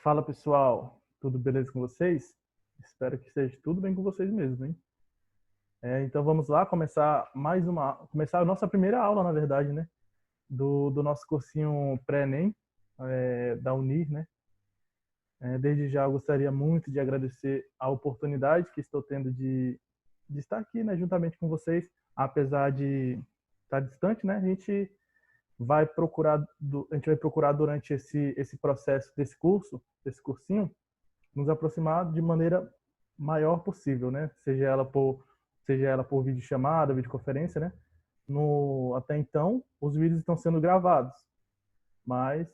Fala pessoal, tudo beleza com vocês? Espero que esteja tudo bem com vocês mesmo, hein? Então vamos lá começar a nossa primeira aula, na verdade, né? Do nosso cursinho pré-ENEM, da Unir, né? Desde já eu gostaria muito de agradecer a oportunidade que estou tendo de estar aqui, né, juntamente com vocês, apesar de estar distante, né? A gente vai procurar durante esse processo desse curso, desse cursinho, nos aproximar de maneira maior possível, né? Seja ela por videochamada, videoconferência, né? Até então, os vídeos estão sendo gravados, mas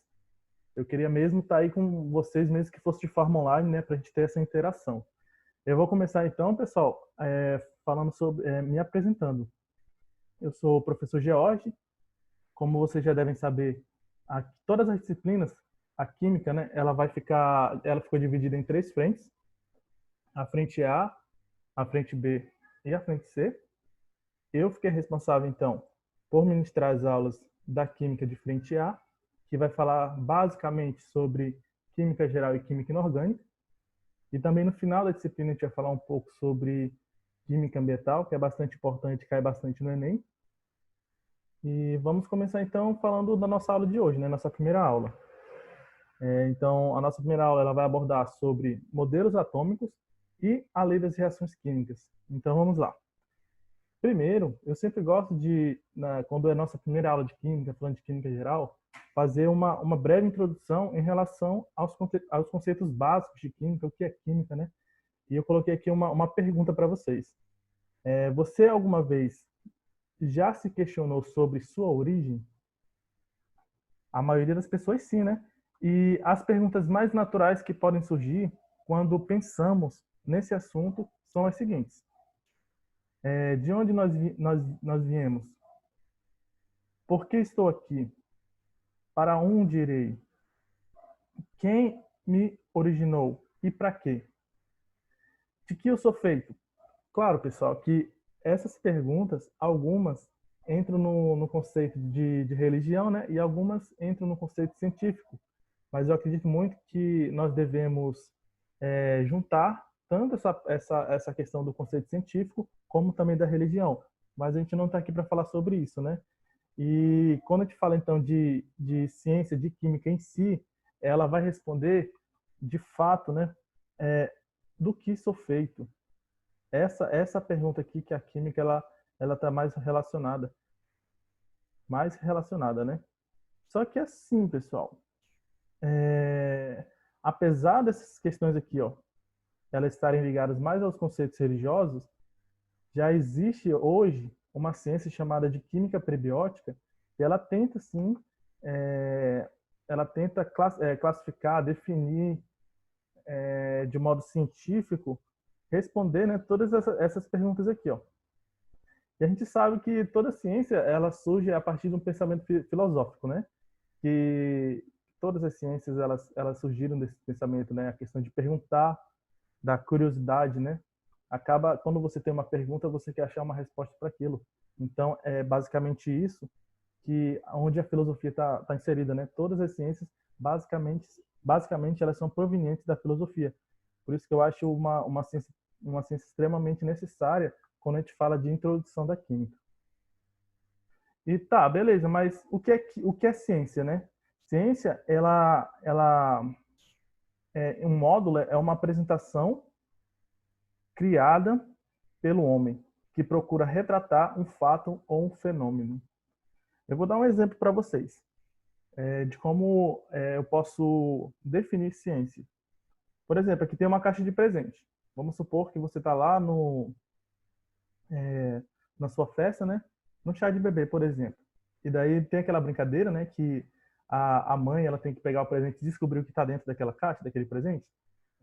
eu queria mesmo estar aí com vocês, mesmo que fosse de forma online, né? Para a gente ter essa interação. Eu vou começar então, pessoal, me apresentando. Eu sou o professor George. Como vocês já devem saber, todas as disciplinas, a química, né? Ela ficou dividida em três frentes: a frente a frente B e a frente C. Eu fiquei responsável, então, por ministrar as aulas da Química de frente A, que vai falar basicamente sobre Química Geral e Química Inorgânica. E também no final da disciplina a gente vai falar um pouco sobre Química Ambiental, que é bastante importante, cai bastante no Enem. E vamos começar então falando da nossa aula de hoje, né? Nossa primeira aula. Então, a nossa primeira aula ela vai abordar sobre modelos atômicos e a lei das reações químicas. Então, vamos lá. Primeiro, eu sempre gosto quando é a nossa primeira aula de química, falando de química geral, fazer uma breve introdução em relação aos conceitos básicos de química, o que é química, né? E eu coloquei aqui uma pergunta para vocês. Você alguma vez já se questionou sobre sua origem? A maioria das pessoas sim, né? E as perguntas mais naturais que podem surgir quando pensamos nesse assunto são as seguintes: de onde nós viemos? Por que estou aqui? Para onde irei? Quem me originou e para quê? De que eu sou feito? Claro, pessoal, que essas perguntas, algumas entram no conceito de religião, né? E algumas entram no conceito científico. Mas eu acredito muito que nós devemos juntar tanto essa questão do conceito científico como também da religião. Mas a gente não está aqui para falar sobre isso, né? E quando a gente fala então de ciência, de química em si, ela vai responder de fato, né, do que sou feito. Essa pergunta aqui que a química ela está mais relacionada, né? Só que assim, pessoal, apesar dessas questões aqui, ó, elas estarem ligadas mais aos conceitos religiosos, já existe hoje uma ciência chamada de química prebiótica, que ela tenta sim, é, ela tenta classificar, definir de modo científico, responder, né, todas essas perguntas aqui, ó. E a gente sabe que toda ciência ela surge a partir de um pensamento filosófico, né? Que todas as ciências elas surgiram desse pensamento, né? A questão de perguntar, da curiosidade, né? Acaba quando você tem uma pergunta, você quer achar uma resposta para aquilo. Então é basicamente isso que onde a filosofia está inserida, né? Todas as ciências basicamente elas são provenientes da filosofia. Por isso que eu acho uma ciência extremamente necessária quando a gente fala de introdução da química. E tá, beleza, mas o que é ciência, né? Ciência, ela é um módulo, é uma apresentação criada pelo homem, que procura retratar um fato ou um fenômeno. Eu vou dar um exemplo para vocês de como eu posso definir ciência. Por exemplo, aqui tem uma caixa de presente. Vamos supor que você está lá na sua festa, né? No chá de bebê, por exemplo. E daí tem aquela brincadeira, né? Que a mãe ela tem que pegar o presente e descobrir o que está dentro daquela caixa, daquele presente.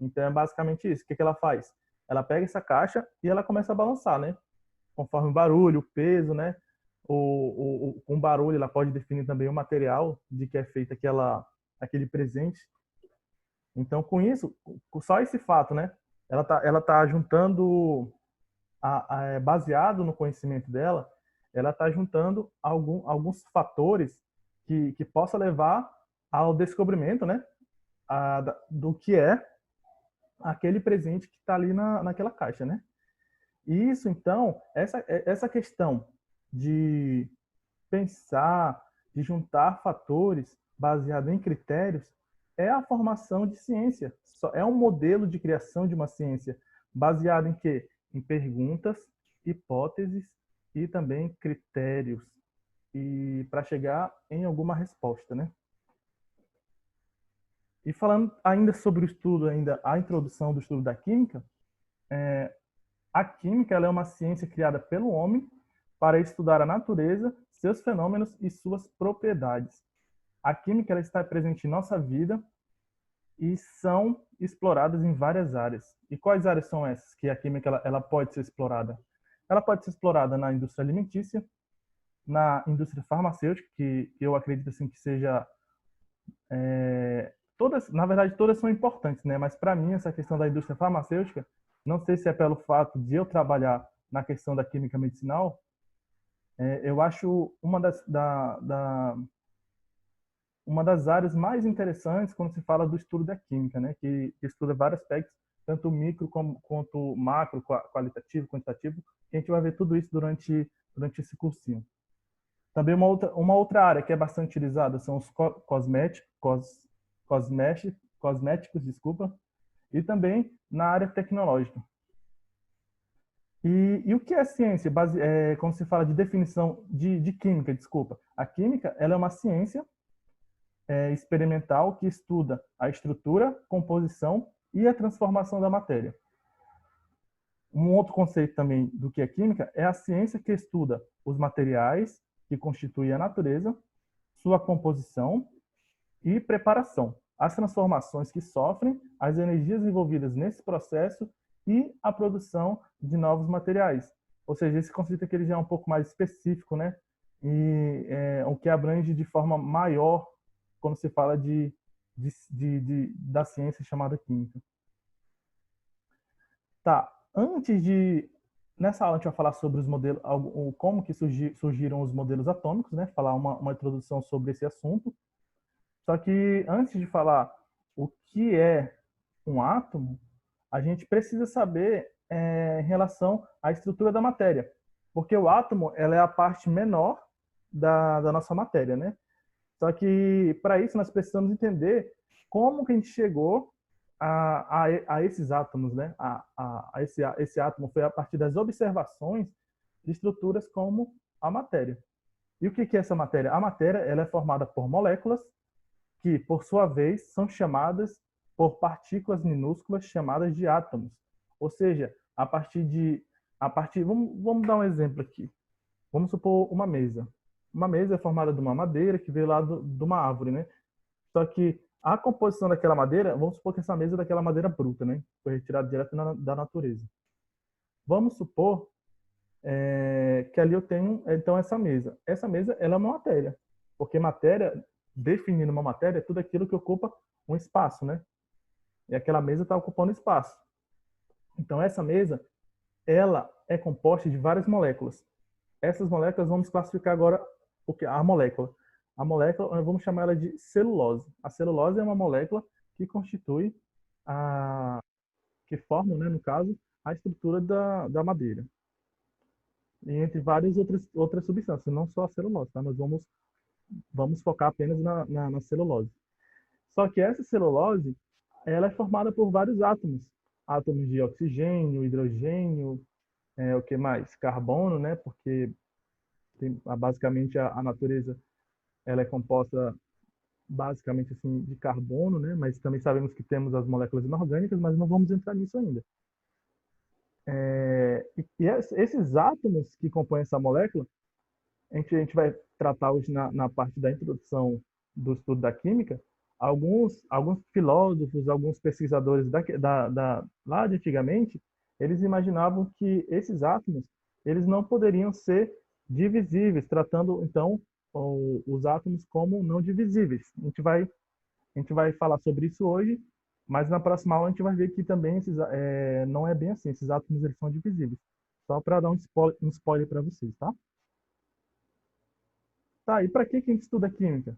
Então é basicamente isso. O que, que ela faz? Ela pega essa caixa e ela começa a balançar, né? Conforme o barulho, o peso, né? Com o barulho, ela pode definir também o material de que é feito aquele presente. Então, com isso, só esse fato, né? Ela tá juntando, baseado no conhecimento dela, ela está juntando alguns fatores que possa levar ao descobrimento, né? do que é aquele presente que está ali naquela caixa, né? E isso, então, essa questão de pensar, de juntar fatores baseado em critérios, é a formação de ciência. É um modelo de criação de uma ciência baseado em quê? Em perguntas, hipóteses e também critérios. E para chegar em alguma resposta, né? E falando ainda sobre o estudo, ainda a introdução do estudo da química, a química ela é uma ciência criada pelo homem para estudar a natureza, seus fenômenos e suas propriedades. A química ela está presente em nossa vida e são exploradas em várias áreas. E quais áreas são essas que a química ela pode ser explorada? Ela pode ser explorada na indústria alimentícia, na indústria farmacêutica, que eu acredito assim que seja todas, na verdade todas são importantes, né? Mas para mim essa questão da indústria farmacêutica, não sei se é pelo fato de eu trabalhar na questão da química medicinal, eu acho uma das áreas mais interessantes quando se fala do estudo da química, né? Que estuda vários aspectos, tanto micro quanto macro, qualitativo, quantitativo, que a gente vai ver tudo isso durante esse cursinho. Também uma outra área que é bastante utilizada são os cosméticos, desculpa, e também na área tecnológica. E o que é ciência? Quando se fala de definição de química, desculpa. A química ela é uma ciência experimental que estuda a estrutura, composição e a transformação da matéria. Um outro conceito também do que é química é a ciência que estuda os materiais que constituem a natureza, sua composição e preparação, as transformações que sofrem, as energias envolvidas nesse processo e a produção de novos materiais. Ou seja, esse conceito aqui ele já é um pouco mais específico, né? E o que abrange de forma maior quando se fala da ciência chamada química. Tá, nessa aula a gente vai falar sobre os modelos, como que surgiram os modelos atômicos, né? Falar uma introdução sobre esse assunto. Só que antes de falar o que é um átomo, a gente precisa saber em relação à estrutura da matéria, porque o átomo ela é a parte menor da nossa matéria, né? Só que para isso nós precisamos entender como que a gente chegou a esses átomos, né? Esse átomo foi a partir das observações de estruturas como a matéria. E o que é essa matéria? A matéria ela é formada por moléculas que, por sua vez, são chamadas por partículas minúsculas chamadas de átomos. Ou seja, vamos dar um exemplo aqui. Vamos supor uma mesa. Uma mesa é formada de uma madeira que veio lá de uma árvore, né? Só que a composição daquela madeira, vamos supor que essa mesa é daquela madeira bruta, né? Foi retirada direto da natureza. Vamos supor que ali eu tenho, então, essa mesa. Essa mesa, ela é uma matéria. Porque matéria, definindo uma matéria, é tudo aquilo que ocupa um espaço, né? E aquela mesa está ocupando espaço. Então, essa mesa, ela é composta de várias moléculas. Essas moléculas, vamos classificar agora a molécula. A molécula, vamos chamar ela de celulose. A celulose é uma molécula que constitui, que forma, né, no caso, a estrutura da madeira. E entre várias outras substâncias, não só a celulose, tá? Nós vamos focar apenas na celulose. Só que essa celulose, ela é formada por vários átomos. Átomos de oxigênio, hidrogênio, o que mais? Carbono, né? Porque basicamente a natureza ela é composta basicamente assim de carbono, né? Mas também sabemos que temos as moléculas inorgânicas, mas não vamos entrar nisso ainda. Esses átomos que compõem essa molécula, a gente vai tratar hoje na parte da introdução do estudo da química. Alguns filósofos, alguns pesquisadores lá de antigamente, eles imaginavam que esses átomos eles não poderiam ser divisíveis, tratando então os átomos como não divisíveis. A gente vai falar sobre isso hoje, mas na próxima aula a gente vai ver que também não é bem assim, esses átomos eles são divisíveis. Só para dar um spoiler para vocês, tá? Tá, e para que a gente estuda química?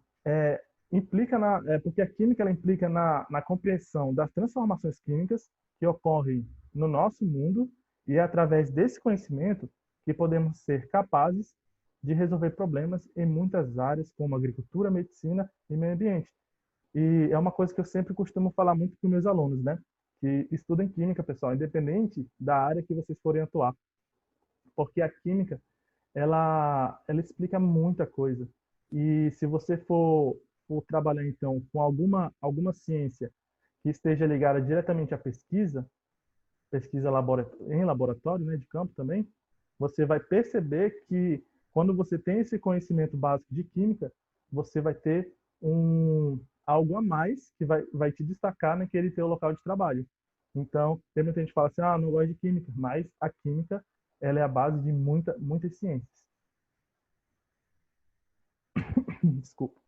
porque a química ela implica na compreensão das transformações químicas que ocorrem no nosso mundo, e é através desse conhecimento que podemos ser capazes de resolver problemas em muitas áreas, como agricultura, medicina e meio ambiente. E é uma coisa que eu sempre costumo falar muito para os meus alunos, né? Que estudem química, pessoal, independente da área que vocês forem atuar, porque a química ela explica muita coisa. E se você for trabalhar então com alguma ciência que esteja ligada diretamente à pesquisa, em laboratório, né, de campo também, você vai perceber que quando você tem esse conhecimento básico de química, você vai ter algo a mais que vai te destacar naquele teu local de trabalho. Então, tem muita gente que fala assim, não gosto de química, mas a química ela é a base de muitas ciências. Desculpa.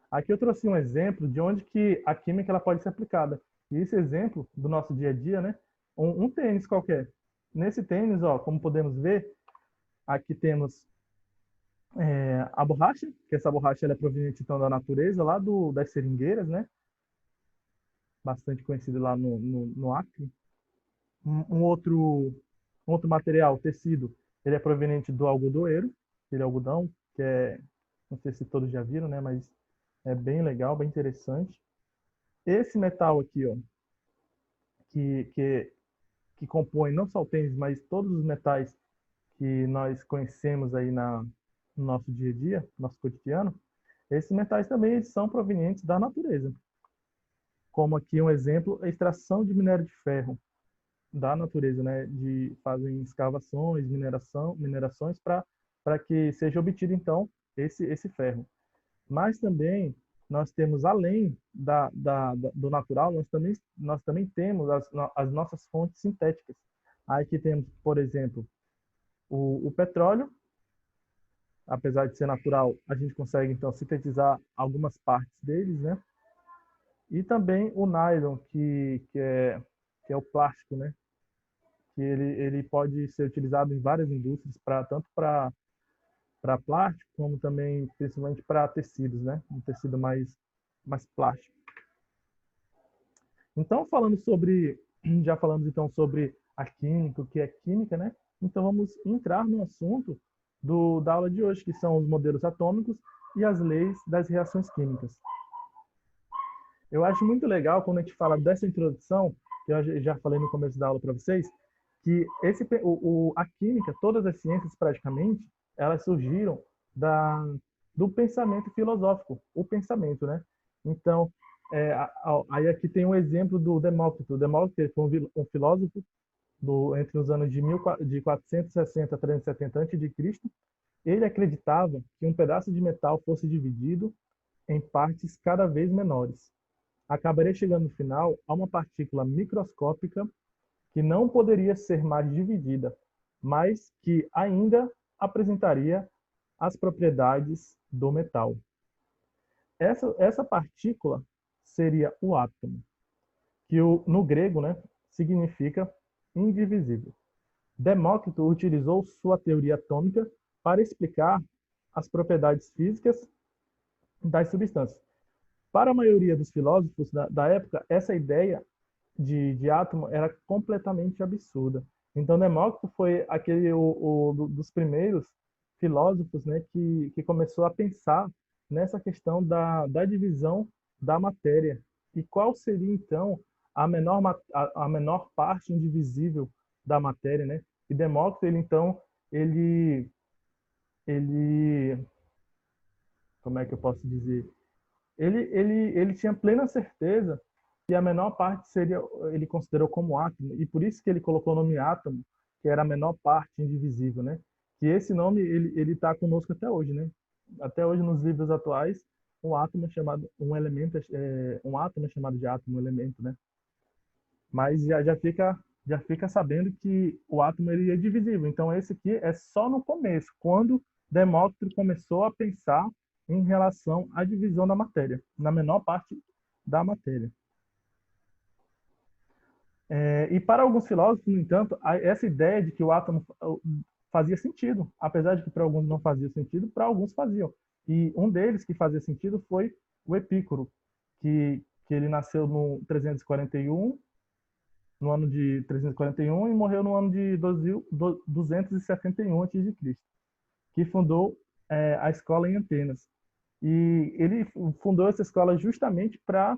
Aqui eu trouxe um exemplo de onde que a química ela pode ser aplicada. E esse exemplo do nosso dia a dia, né? Um tênis qualquer. Nesse tênis, ó, como podemos ver, aqui temos a borracha, que essa borracha ela é proveniente então da natureza, lá das seringueiras, né? Bastante conhecida lá no Acre. Um outro material, tecido, ele é proveniente do algodoeiro, aquele algodão, que é, não sei se todos já viram, né? Mas é bem legal, bem interessante. Esse metal aqui, ó, que compõe não só o tênis, mas todos os metais que nós conhecemos aí no nosso dia a dia, nosso cotidiano, esses metais também eles são provenientes da natureza. Como aqui um exemplo, a extração de minério de ferro da natureza, né? Fazem escavações, minerações para que seja obtido então esse ferro. Mas também nós temos, além do natural, nós também temos as nossas fontes sintéticas. Aí aqui temos, por exemplo, o petróleo. Apesar de ser natural, a gente consegue então sintetizar algumas partes deles, né? E também o nylon, que é o plástico, né? Que ele pode ser utilizado em várias indústrias, tanto para plástico, como também, principalmente, para tecidos, né? Um tecido mais plástico. Então, já falamos então sobre a química, o que é química, né? Então, vamos entrar no assunto da aula de hoje, que são os modelos atômicos e as leis das reações químicas. Eu acho muito legal quando a gente fala dessa introdução, que eu já falei no começo da aula para vocês, que a química, todas as ciências praticamente, elas surgiram do pensamento filosófico, o pensamento, né? Então, aí aqui tem um exemplo do Demócrito. O Demócrito foi um filósofo entre os anos de 460 a 370 a.C. Ele acreditava que um pedaço de metal fosse dividido em partes cada vez menores. Acabaria chegando no final a uma partícula microscópica que não poderia ser mais dividida, mas que ainda apresentaria as propriedades do metal. Essa partícula seria o átomo, que no grego, né, significa indivisível. Demócrito utilizou sua teoria atômica para explicar as propriedades físicas das substâncias. Para a maioria dos filósofos da época, essa ideia de átomo era completamente absurda. Então, Demócrito foi dos primeiros filósofos, né, que começou a pensar nessa questão da divisão da matéria. E qual seria, então, a menor parte indivisível da matéria, né? E Demócrito, ele, como é que eu posso dizer? Ele tinha plena certeza que a menor parte ele considerou como átomo, e por isso que ele colocou o nome átomo, que era a menor parte indivisível, né? Que esse nome, ele está conosco até hoje, né? Até hoje, nos livros atuais, um átomo é chamado, um átomo é chamado de átomo, um elemento, né? Mas já fica sabendo que o átomo ele é divisível. Então, esse aqui é só no começo, quando Demócrito começou a pensar em relação à divisão da matéria, na menor parte da matéria. E para alguns filósofos, no entanto, essa ideia de que o átomo fazia sentido, apesar de que para alguns não fazia sentido, para alguns faziam. E um deles que fazia sentido foi o Epícoro, que ele nasceu no 341, no ano de 341 e morreu no ano de 271 a.C., que fundou a escola em Atenas. E ele fundou essa escola justamente para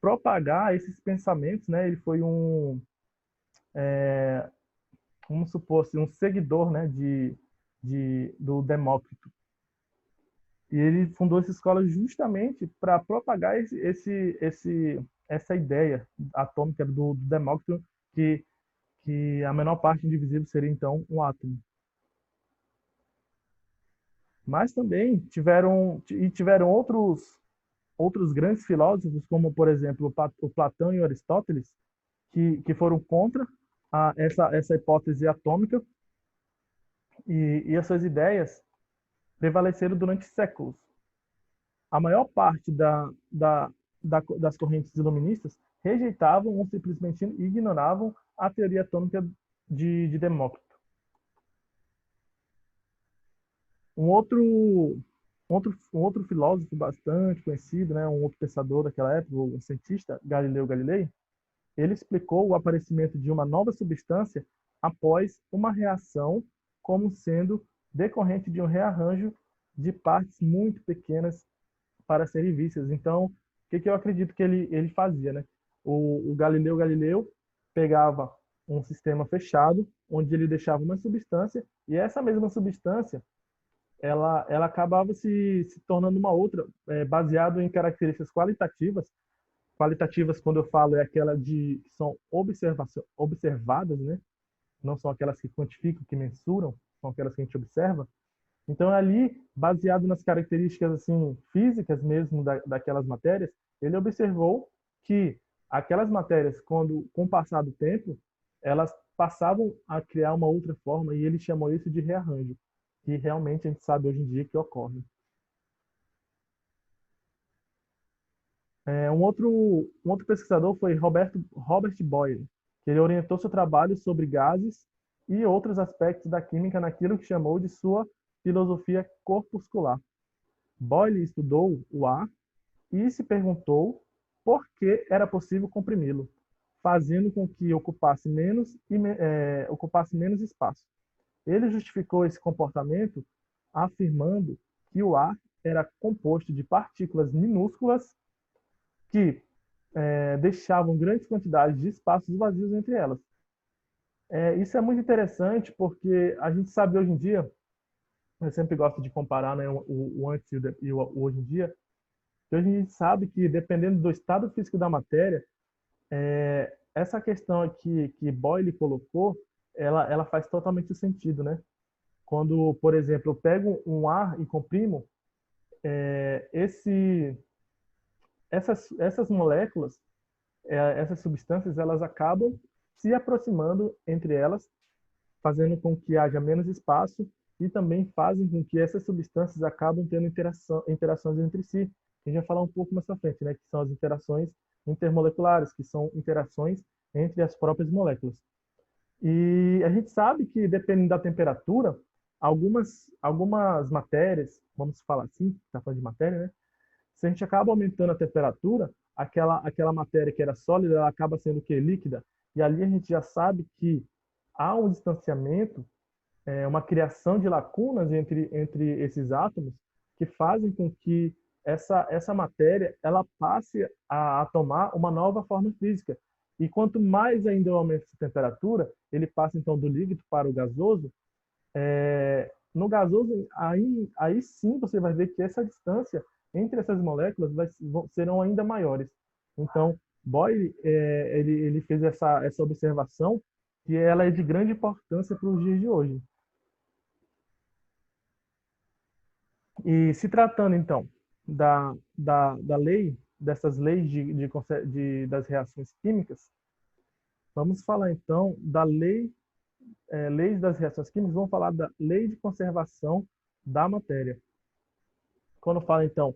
propagar esses pensamentos, né? Ele foi vamos supor assim, um seguidor, né, do Demócrito. E ele fundou essa escola justamente para propagar essa ideia atômica do Demócrito, que a menor parte indivisível seria então um átomo. Mas também tiveram outros grandes filósofos, como por exemplo o Platão e o Aristóteles, que foram contra essa hipótese atômica, e as suas ideias prevaleceram durante séculos. A maior parte das correntes iluministas rejeitavam ou simplesmente ignoravam a teoria atômica de Demócrito. Um outro filósofo bastante conhecido, né, um outro pensador daquela época, um cientista, Galileu Galilei, ele explicou o aparecimento de uma nova substância após uma reação como sendo decorrente de um rearranjo de partes muito pequenas para serem vistas. Então, o que eu acredito que ele fazia, né? O Galileu Galileu pegava um sistema fechado, onde ele deixava uma substância, e essa mesma substância ela acabava se tornando uma outra, baseado em características qualitativas. Qualitativas, quando eu falo, é aquela que são observadas, né? Não são aquelas que quantificam, que mensuram, são aquelas que a gente observa. Então, ali, baseado nas características assim físicas mesmo daquelas matérias, ele observou que aquelas matérias, com o passar do tempo, elas passavam a criar uma outra forma, e ele chamou isso de rearranjo, que realmente a gente sabe hoje em dia que ocorre. Um outro pesquisador foi Robert Boyle, que ele orientou seu trabalho sobre gases e outros aspectos da química naquilo que chamou de sua filosofia corpuscular. Boyle estudou o ar e se perguntou por que era possível comprimi-lo, fazendo com que ocupasse menos espaço. Ele justificou esse comportamento afirmando que o ar era composto de partículas minúsculas que deixavam grandes quantidades de espaços vazios entre elas. Isso é muito interessante porque a gente sabe hoje em dia, eu sempre gosto de comparar, né, o antes e o hoje em dia, que hoje a gente sabe que, dependendo do estado físico da matéria, essa questão aqui que Boyle colocou, ela faz totalmente sentido, né? Quando, por exemplo, eu pego um ar e comprimo, é, esse, essas moléculas, essas substâncias, elas acabam se aproximando entre elas, fazendo com que haja menos espaço, e também fazem com que essas substâncias acabam tendo interações entre si. A gente vai falar um pouco mais à frente, né, que são as interações intermoleculares, que são interações entre as próprias moléculas. E a gente sabe que, dependendo da temperatura, algumas matérias, vamos falar assim, está falando de matéria, né? Se a gente acaba aumentando a temperatura, aquela matéria que era sólida, ela acaba sendo o quê? Líquida. E ali a gente já sabe que há um distanciamento, uma criação de lacunas entre esses átomos, que fazem com que essa matéria ela passe a tomar uma nova forma física. E quanto mais ainda eu aumento essa temperatura, ele passa então do líquido para o gasoso. No gasoso, aí sim você vai ver que essa distância entre essas moléculas serão ainda maiores. Então, Boyle, ele fez essa observação, que ela é de grande importância para os dias de hoje. E se tratando, então, da lei, dessas leis das reações químicas, vamos falar, então, leis das reações químicas, vamos falar da lei de conservação da matéria. Quando fala, então,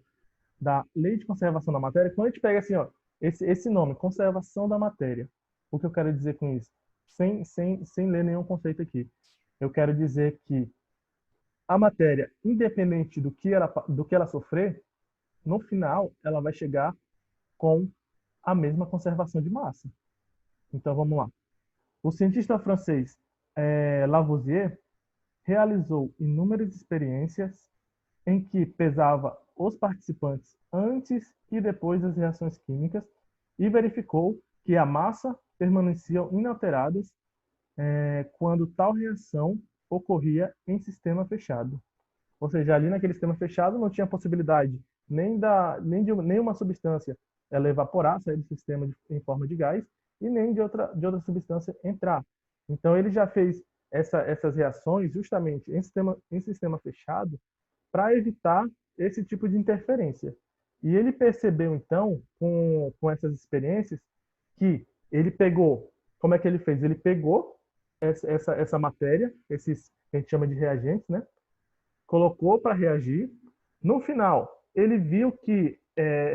da lei de conservação da matéria, quando a gente pega assim, ó, esse nome, conservação da matéria, o que eu quero dizer com isso? Sem ler nenhum conceito aqui. Eu quero dizer que a matéria, independente do que ela sofrer, no final, ela vai chegar com a mesma conservação de massa. Então, vamos lá. O cientista francês Lavoisier realizou inúmeras experiências em que pesava os participantes antes e depois das reações químicas e verificou que a massa permanecia inalteradas quando tal reação ocorria em sistema fechado. Ou seja, ali naquele sistema fechado não tinha possibilidade nem de nenhuma substância ela evaporar, sair do sistema em forma de gás, e nem de outra substância entrar. Então ele já fez essas reações justamente em sistema fechado para evitar esse tipo de interferência. E ele percebeu, então, com essas experiências, que ele pegou, como é que ele fez? Ele pegou essa matéria, esses que a gente chama de reagentes, né? Colocou para reagir. No final, ele viu que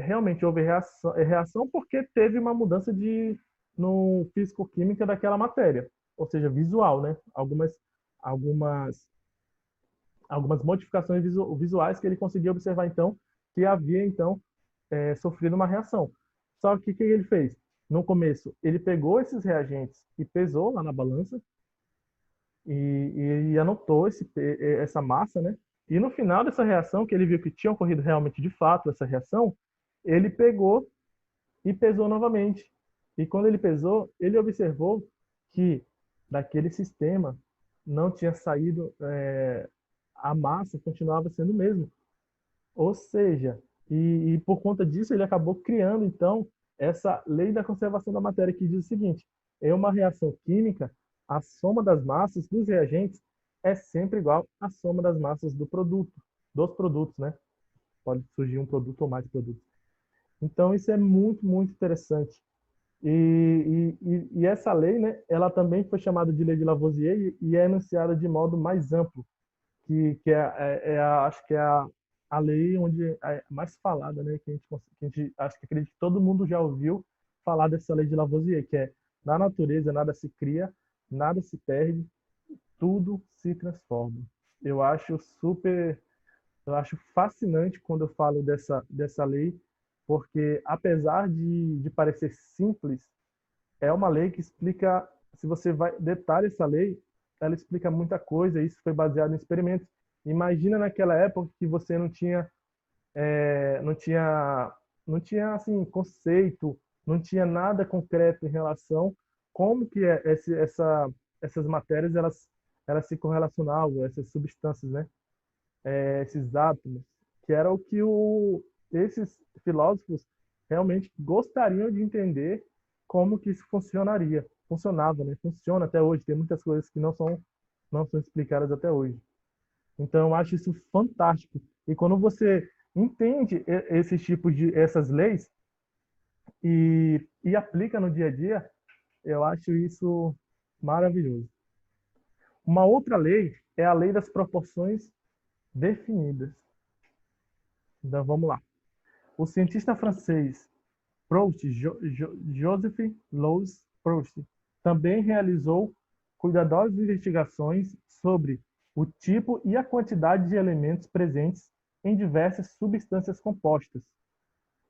realmente houve reação porque teve uma mudança no físico-química daquela matéria, ou seja, visual, né? Algumas algumas modificações visuais que ele conseguia observar, então, que havia, então, sofrido uma reação. Só que o que ele fez? No começo, ele pegou esses reagentes e pesou lá na balança e anotou essa massa, né? E no final dessa reação, que ele viu que tinha ocorrido realmente de fato essa reação, ele pegou e pesou novamente. E quando ele pesou, ele observou que daquele sistema não tinha saído, a massa continuava sendo o mesmo. Ou seja, e por conta disso ele acabou criando, então, essa lei da conservação da matéria, que diz o seguinte: em uma reação química, a soma das massas dos reagentes é sempre igual à soma das massas dos produtos, né? Pode surgir um produto ou mais produtos. Então, isso é muito, muito interessante. E essa lei, né, ela também foi chamada de Lei de Lavoisier e é enunciada de modo mais amplo, acho que é a lei onde é mais falada, né, que a gente acho que acredito que todo mundo já ouviu falar dessa lei de Lavoisier, que é: na natureza nada se cria, nada se perde, tudo se transforma. Eu acho eu acho fascinante quando eu falo dessa lei, porque apesar de parecer simples, é uma lei que explica, se você vai detalha essa lei, ela explica muita coisa, e isso foi baseado em experimentos. Imagina naquela época que você não tinha, não tinha assim conceito, não tinha nada concreto em relação como que essas matérias elas se correlacionavam, essas substâncias, né? Esses átomos, que era o que esses filósofos realmente gostariam de entender como que isso funcionava, né? Funciona até hoje, tem muitas coisas que não são explicadas até hoje. Então eu acho isso fantástico. E quando você entende esse tipo de essas leis e aplica no dia a dia, eu acho isso maravilhoso. Uma outra lei é a lei das proporções definidas. Então vamos lá. O cientista francês Proust, Joseph Louis Proust, também realizou cuidadosas investigações sobre o tipo e a quantidade de elementos presentes em diversas substâncias compostas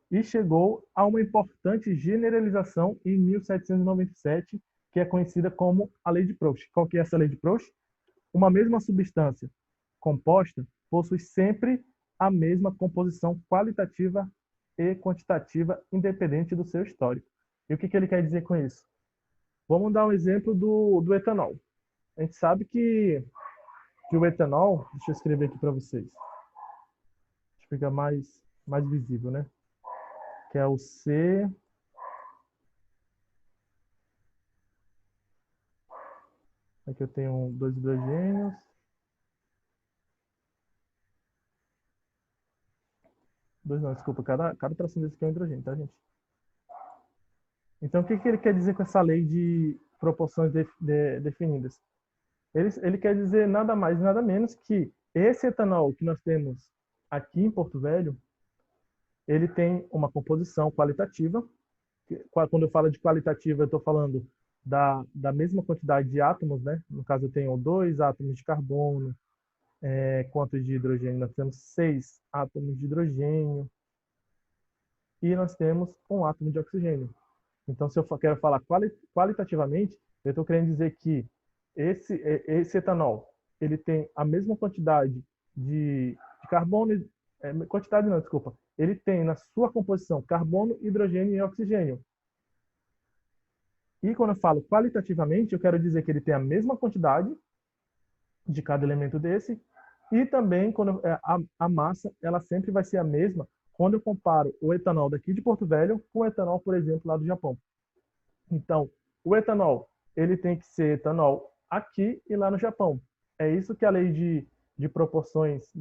e chegou a uma importante generalização em 1797, que é conhecida como a Lei de Proust. Qual que é essa Lei de Proust? Uma mesma substância composta possui sempre a mesma composição qualitativa e quantitativa, independente do seu histórico. E o que ele quer dizer com isso? Vamos dar um exemplo do etanol. A gente sabe que o etanol, deixa eu escrever aqui para vocês, fica mais visível, né? Que é o C. Aqui eu tenho 2 hidrogênios. Dois não, desculpa, cada tracinho desse aqui é um hidrogênio, tá, gente? Então, o que ele quer dizer com essa lei de proporções definidas? Ele quer dizer nada mais, nada menos que esse etanol que nós temos aqui em Porto Velho, ele tem uma composição qualitativa. Quando eu falo de qualitativa, eu estou falando da mesma quantidade de átomos, né? No caso, eu tenho 2 átomos de carbono. Quanto de hidrogênio? Nós temos 6 átomos de hidrogênio. e nós temos um átomo de oxigênio. Então, se eu quero falar qualitativamente, eu estou querendo dizer que esse etanol ele tem a mesma quantidade de carbono, quantidade não, desculpa, ele tem na sua composição carbono, hidrogênio e oxigênio. E quando eu falo qualitativamente, eu quero dizer que ele tem a mesma quantidade de cada elemento desse, e também quando a massa ela sempre vai ser a mesma quando eu comparo o etanol daqui de Porto Velho com o etanol, por exemplo, lá do Japão. Então, o etanol ele tem que ser etanol aqui e lá no Japão. É isso que a lei de proporções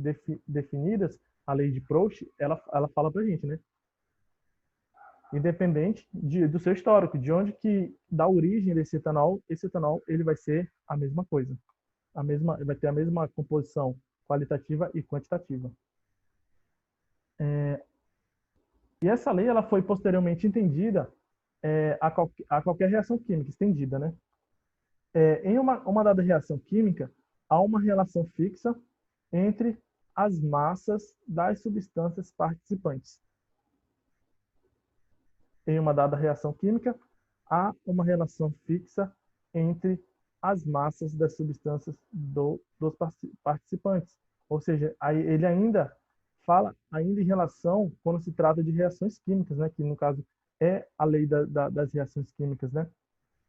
definidas, a lei de Proust, ela fala para a gente, né? Independente do seu histórico, de onde que dá origem desse etanol, esse etanol ele vai ser a mesma coisa, vai ter a mesma composição qualitativa e quantitativa. E essa lei ela foi posteriormente entendida a qualquer reação química estendida, né? Em uma dada reação química, há uma relação fixa entre as massas das substâncias participantes. Em uma dada reação química, há uma relação fixa entre as massas das substâncias dos participantes. Ou seja, aí ele ainda fala ainda em relação quando se trata de reações químicas, né? Que no caso é a lei das reações químicas, né?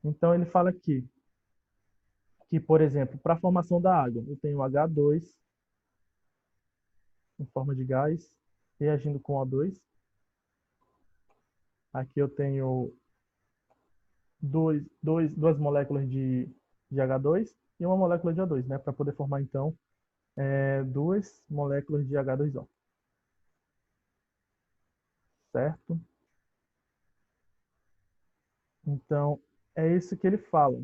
Então ele fala aqui que, por exemplo, para a formação da água, eu tenho H2 em forma de gás reagindo com O2. Aqui eu tenho duas moléculas de H2 e uma molécula de O2, né? Para poder formar, então, duas moléculas de H2O. Certo? Então, é isso que ele fala.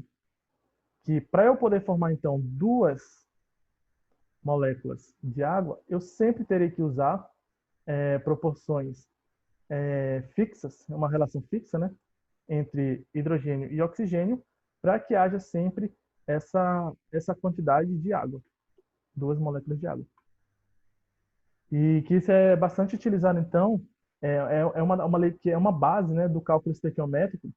Que para eu poder formar, então, duas moléculas de água, eu sempre terei que usar proporções fixas, uma relação fixa, né? Entre hidrogênio e oxigênio, para que haja sempre essa quantidade de água, duas moléculas de água. E que isso é bastante utilizado, então, uma lei que é uma base, né, do cálculo estequiométrico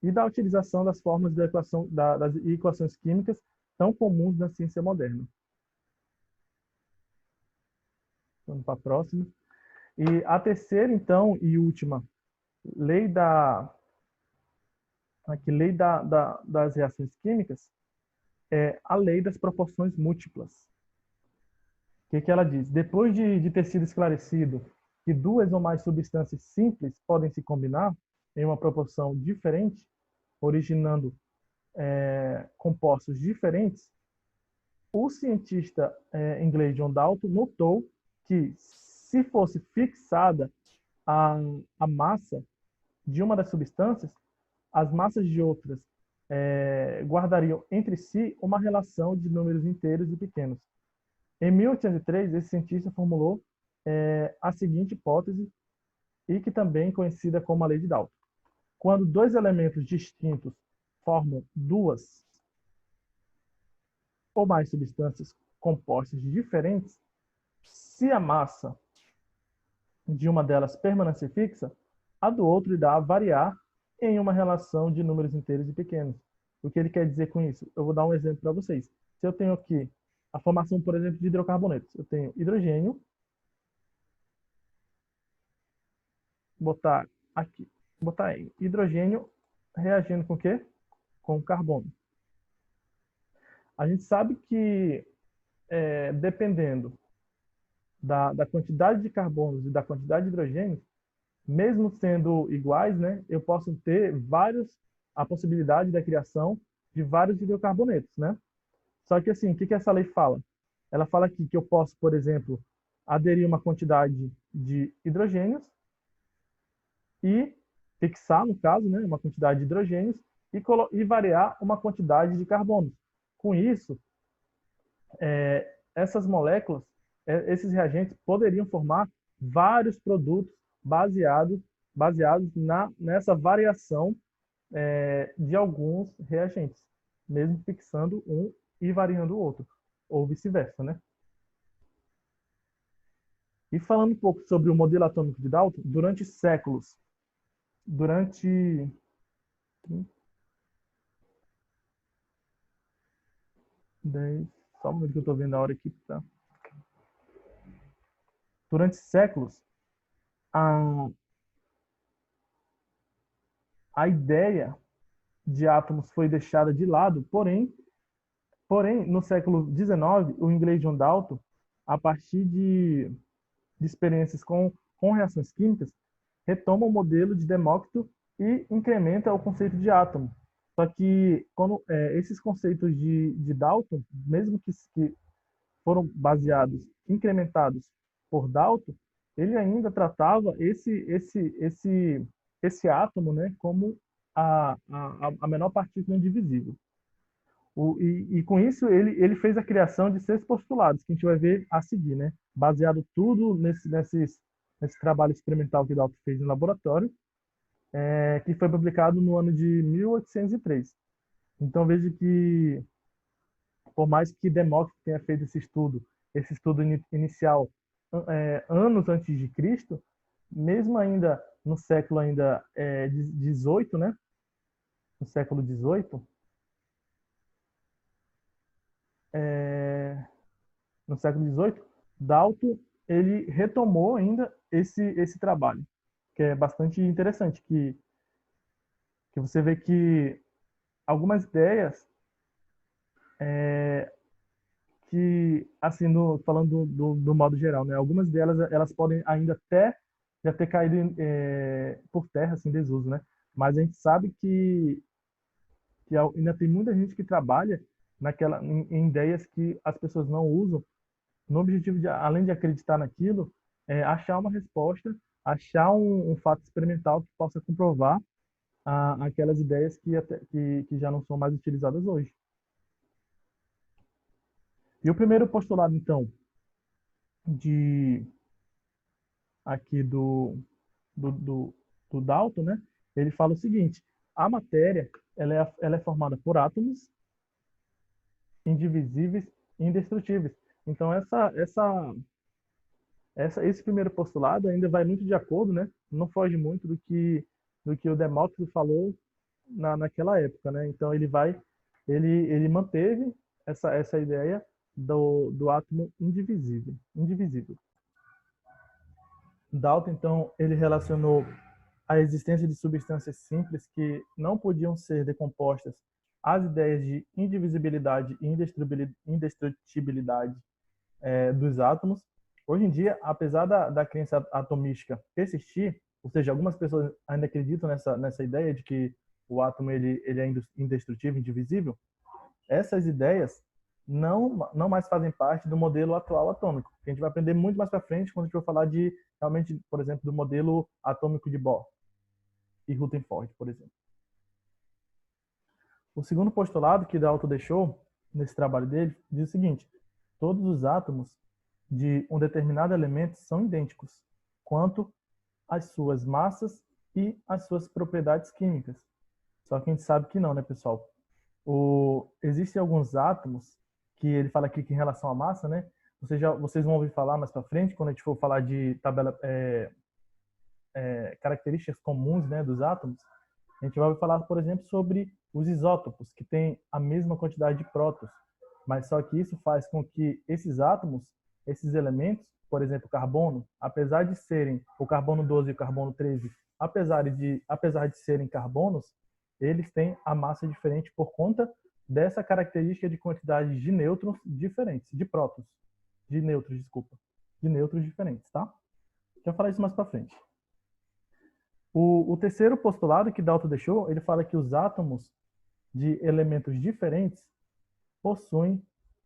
e da utilização das fórmulas da equação, das equações químicas tão comuns na ciência moderna. Vamos para a próxima. E a terceira, então, e última, lei das reações químicas, é a lei das proporções múltiplas. O que ela diz? Depois de ter sido esclarecido que duas ou mais substâncias simples podem se combinar em uma proporção diferente, originando compostos diferentes, o cientista inglês John Dalton notou que se fosse fixada a massa de uma das substâncias, as massas de outras guardariam entre si uma relação de números inteiros e pequenos. Em 1803, esse cientista formulou a seguinte hipótese, e que também é conhecida como a lei de Dalton. Quando dois elementos distintos formam duas ou mais substâncias compostas diferentes, se a massa de uma delas permanecer fixa, a do outro irá variar em uma relação de números inteiros e pequenos. O que ele quer dizer com isso? Eu vou dar um exemplo para vocês. Se eu tenho aqui a formação, por exemplo, de hidrocarbonetos, eu tenho hidrogênio, botar aqui, botar aí, hidrogênio reagindo com o quê? Com carbono. A gente sabe que, dependendo da quantidade de carbonos e da quantidade de hidrogênio, mesmo sendo iguais, né, eu posso ter a possibilidade da criação de vários hidrocarbonetos, né? Só que assim, o que essa lei fala? Ela fala aqui que eu posso, por exemplo, aderir uma quantidade de hidrogênios e fixar, no caso, né, uma quantidade de hidrogênios e variar uma quantidade de carbonos. Com isso, essas moléculas, esses reagentes poderiam formar vários produtos baseados nessa variação de alguns reagentes, mesmo fixando um e variando o outro, ou vice-versa, né? E falando um pouco sobre o modelo atômico de Dalton, durante séculos, durante 10, só um minuto que eu estou vendo a hora aqui, tá? Durante séculos, a, a ideia de átomos foi deixada de lado, porém no século XIX, o inglês John Dalton, a partir de experiências com reações químicas, retoma o modelo de Demócrito e incrementa o conceito de átomo. Só que quando esses conceitos de Dalton, mesmo que foram baseados, incrementados por Dalton, ele ainda tratava esse átomo, né, como a menor partícula indivisível. E com isso ele fez a criação de 6 postulados que a gente vai ver a seguir, né? Baseado tudo nesse trabalho experimental que Dalton fez no laboratório, que foi publicado no ano de 1803. Então veja que, por mais que Demócrito tenha feito esse estudo inicial anos antes de Cristo, mesmo ainda no século ainda 18, né? No século 18, no século 18, Dalton ele retomou ainda esse trabalho, que é bastante interessante, que você vê que algumas ideias que, assim, falando do modo geral, né, algumas delas elas podem ainda até já ter caído por terra, assim, desuso, né? Mas a gente sabe que ainda tem muita gente que trabalha em ideias que as pessoas não usam no objetivo de, além de acreditar naquilo, achar uma resposta, achar um fato experimental que possa comprovar aquelas ideias que já não são mais utilizadas hoje. E o primeiro postulado, então, de aqui do Dalton, né? Ele fala o seguinte: a matéria ela é formada por átomos indivisíveis e indestrutíveis. Então esse primeiro postulado ainda vai muito de acordo, né? Não foge muito do que o Demócrito falou naquela época, né? Então ele manteve essa ideia do átomo indivisível. Dalton, então, ele relacionou a existência de substâncias simples que não podiam ser decompostas às ideias de indivisibilidade e indestrutibilidade dos átomos. Hoje em dia, apesar da crença atomística persistir, ou seja, algumas pessoas ainda acreditam nessa ideia de que o átomo ele é indestrutível, indivisível, essas ideias não mais fazem parte do modelo atual atômico. A gente vai aprender muito mais para frente quando a gente for falar de, realmente, por exemplo, do modelo atômico de Bohr e Rutherford, por exemplo. O segundo postulado que Dalton deixou nesse trabalho dele diz o seguinte: todos os átomos de um determinado elemento são idênticos quanto às suas massas e às suas propriedades químicas. Só que a gente sabe que não, né, pessoal? Existem alguns átomos que ele fala aqui que em relação à massa, né? Vocês vão ouvir falar mais para frente quando a gente for falar de características comuns, né, dos átomos. A gente vai falar, por exemplo, sobre os isótopos, que têm a mesma quantidade de prótons, mas só que isso faz com que esses átomos, esses elementos, por exemplo, o carbono, apesar de serem o carbono 12 e o carbono 13, apesar de serem carbonos, eles têm a massa diferente por conta dessa característica de quantidade de nêutrons diferentes, de prótons, de nêutrons, desculpa, de nêutrons diferentes, tá? Deixa eu falar isso mais para frente. O terceiro postulado que Dalton deixou, ele fala que os átomos de elementos diferentes possuem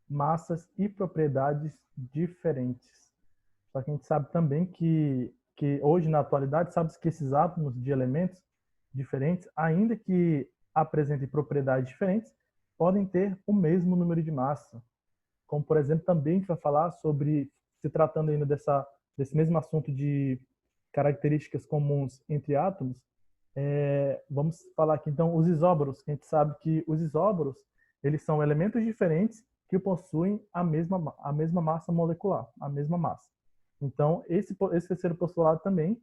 massas e propriedades diferentes. Só que a gente sabe também que hoje, na atualidade, sabe-se que esses átomos de elementos diferentes, ainda que apresentem propriedades diferentes, podem ter o mesmo número de massa. Como, por exemplo, também a gente vai falar sobre, se tratando ainda desse mesmo assunto de características comuns entre átomos, vamos falar aqui então os isóbaros, que a gente sabe que os isóbaros eles são elementos diferentes que possuem a mesma massa molecular, a mesma massa. Então, esse terceiro postulado também,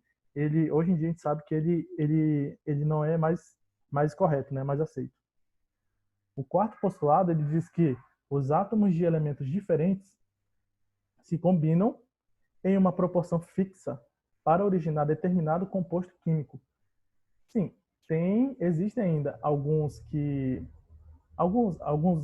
hoje em dia a gente sabe que ele não é mais correto, né, mais aceito. O quarto postulado, ele diz que os átomos de elementos diferentes se combinam em uma proporção fixa para originar determinado composto químico. Sim, existem ainda alguns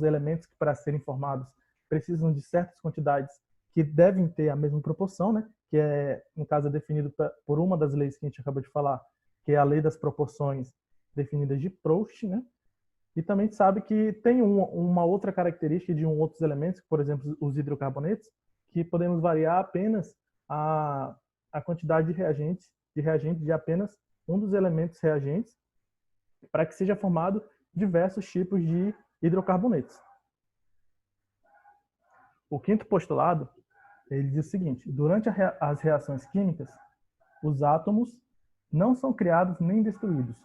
elementos que, para serem formados, precisam de certas quantidades que devem ter a mesma proporção, né? Que é, no caso, é definido por uma das leis que a gente acabou de falar, que é a lei das proporções definidas de Proust, né? E também a gente sabe que tem uma outra característica de outros elementos, por exemplo, os hidrocarbonetos, que podemos variar apenas a quantidade de reagentes de apenas um dos elementos reagentes para que seja formado diversos tipos de hidrocarbonetos. O quinto postulado, ele diz o seguinte: durante as reações químicas, os átomos não são criados nem destruídos,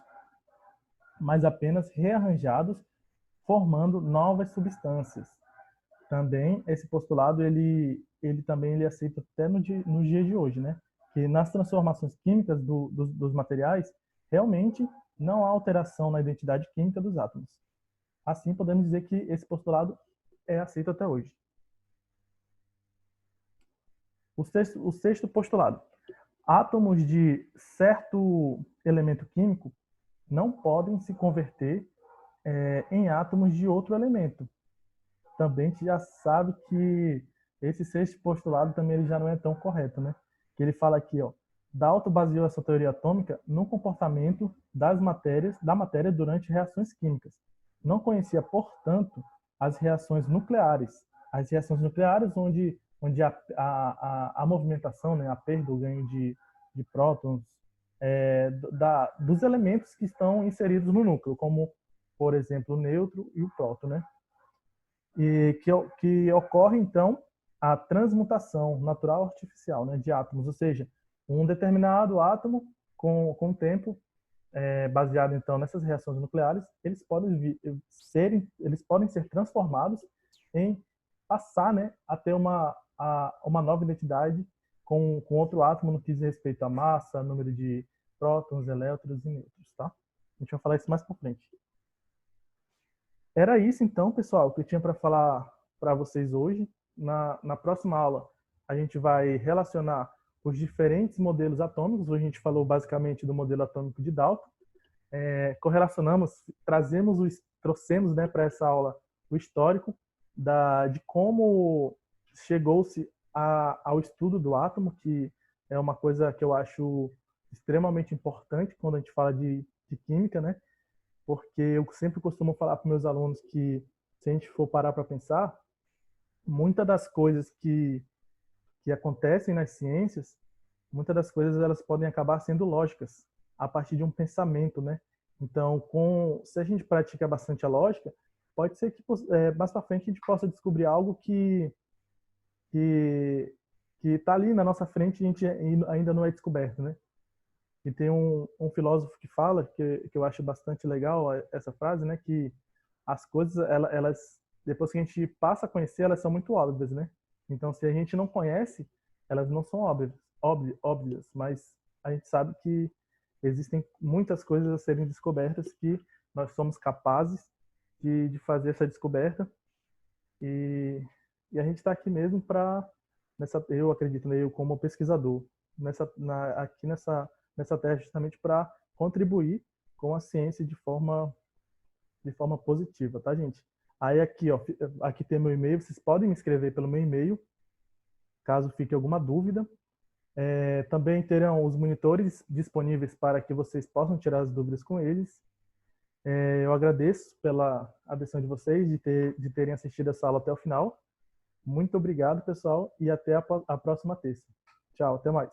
mas apenas rearranjados, formando novas substâncias. Também esse postulado ele aceita até no dia de hoje, né? Que nas transformações químicas dos materiais realmente não há alteração na identidade química dos átomos. Assim, podemos dizer que esse postulado é aceito até hoje. O sexto postulado: átomos de certo elemento químico não podem se converter em átomos de outro elemento. Também a gente já sabe que esse sexto postulado também ele já não é tão correto, né? Que ele fala aqui, ó, Dalton baseou essa teoria atômica no comportamento da matéria durante reações químicas. Não conhecia, portanto, as reações nucleares. As reações nucleares onde a movimentação, né, a perda, o ganho de prótons, dos elementos que estão inseridos no núcleo, como, por exemplo, o nêutron e o próton, né? E que ocorre, então, a transmutação natural artificial, né, de átomos, ou seja, um determinado átomo, com o tempo, baseado, então, nessas reações nucleares, eles podem ser transformados em passar, né, a ter uma nova identidade com outro átomo no que diz respeito à massa, número de prótons, elétrons e nêutrons, tá? A gente vai falar isso mais para frente. Era isso, então, pessoal, que eu tinha para falar para vocês hoje. Na próxima aula, a gente vai relacionar os diferentes modelos atômicos. Hoje a gente falou basicamente do modelo atômico de Dalton. Correlacionamos, trouxemos, né, para essa aula o histórico de como chegou-se ao estudo do átomo, que é uma coisa que eu acho extremamente importante quando a gente fala de química, né? Porque eu sempre costumo falar para meus alunos que, se a gente for parar para pensar, muitas das coisas que acontecem nas ciências, muitas das coisas elas podem acabar sendo lógicas a partir de um pensamento, né? Então, se a gente pratica bastante a lógica, pode ser que mais para frente a gente possa descobrir algo que está ali na nossa frente e a gente ainda não é descoberto, né? E tem um filósofo que fala, que eu acho bastante legal essa frase, né? Que as coisas, elas, depois que a gente passa a conhecer, elas são muito óbvias, né? Então, se a gente não conhece, elas não são óbvias, mas a gente sabe que existem muitas coisas a serem descobertas que nós somos capazes de fazer essa descoberta. E a gente está aqui mesmo eu acredito, né, eu como pesquisador, aqui nessa terra justamente para contribuir com a ciência de forma positiva, tá, gente? Aí aqui, ó, aqui tem meu e-mail, vocês podem me escrever pelo meu e-mail, caso fique alguma dúvida. Também terão os monitores disponíveis para que vocês possam tirar as dúvidas com eles. Eu agradeço pela atenção de vocês, de terem assistido essa aula até o final. Muito obrigado, pessoal, e até a próxima terça. Tchau, até mais.